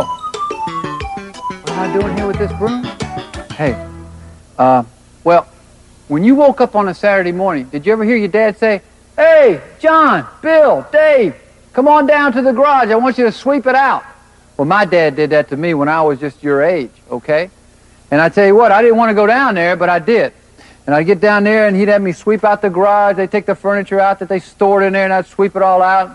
What am I doing here with this broom? Hey, well, when you woke up on a Saturday morning, did you ever hear your dad say, "Hey, John, Bill, Dave, come on down to the garage. I want you to sweep it out"? Well, my dad did that to me when I was just your age, okay? And I tell you what, I didn't want to go down there, but I did. And I'd get down there, and he'd have me sweep out the garage. They'd take the furniture out that they stored in there, and I'd sweep it all out,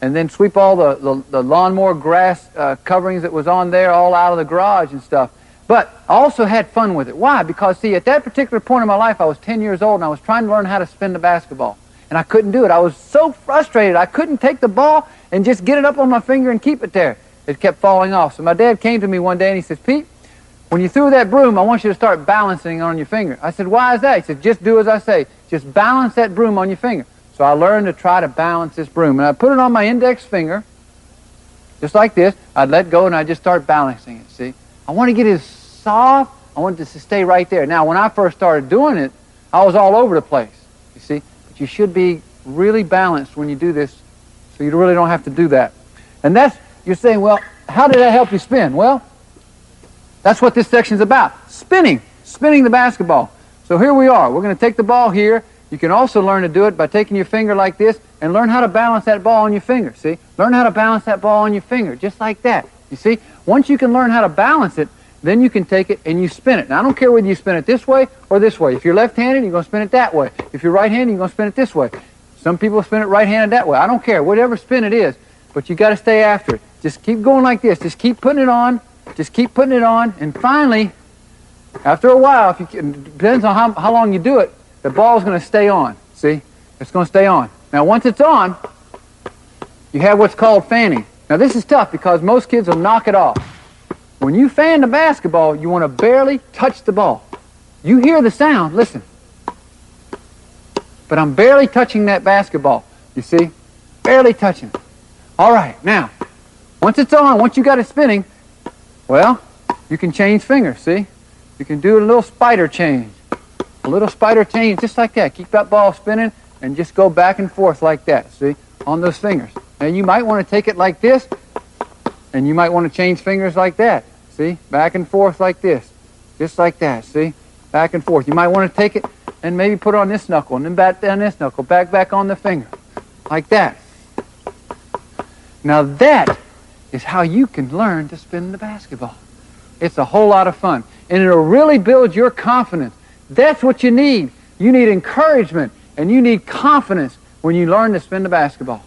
and then sweep all the lawnmower grass coverings that was on there all out of the garage and stuff. But I also had fun with it. Why? Because, see, at that particular point in my life, I was 10 years old, and I was trying to learn how to spin the basketball. And I couldn't do it. I was so frustrated. I couldn't take the ball and just get it up on my finger and keep it there. It kept falling off. So my dad came to me one day, and he says, "Pete, when you threw that broom, I want you to start balancing it on your finger." I said, "Why is that?" He said, "Just do as I say. Just balance that broom on your finger." So I learned to try to balance this broom. And I put it on my index finger, just like this. I'd let go, and I'd just start balancing it, see? I want to get it soft. I want it to stay right there. Now, when I first started doing it, I was all over the place, you see? But you should be really balanced when you do this, so you really don't have to do that. And that's, you're saying, well, how did that help you spin? Well, that's what this section's about. Spinning the basketball. So here we are. We're going to take the ball here. You can also learn to do it by taking your finger like this and learn how to balance that ball on your finger, see? Learn how to balance that ball on your finger, just like that, you see? Once you can learn how to balance it, then you can take it and you spin it. Now, I don't care whether you spin it this way or this way. If you're left-handed, you're going to spin it that way. If you're right-handed, you're going to spin it this way. Some people spin it right-handed that way. I don't care. Whatever spin it is, but you got to stay after it. Just keep going like this. Just keep putting it on. Just keep putting it on. And finally, after a while, if you can, it depends on how long you do it, the ball's going to stay on. See? It's going to stay on. Now, once it's on, you have what's called fanning. Now, this is tough because most kids will knock it off. When you fan the basketball, you want to barely touch the ball. You hear the sound, listen. But I'm barely touching that basketball, you see? Barely touching it. All right, now, once it's on, once you got it spinning, well, you can change fingers, see? You can do a little spider change. A little spider change just like that. Keep that ball spinning and just go back and forth like that, see? On those fingers. Now, you might want to take it like this, and you might want to change fingers like that. See? Back and forth like this. Just like that, see? Back and forth. You might want to take it and maybe put it on this knuckle and then back down this knuckle. Back on the finger. Like that. Now that is how you can learn to spin the basketball. It's a whole lot of fun. And it'll really build your confidence. That's what you need. You need encouragement and you need confidence when you learn to spin the basketball.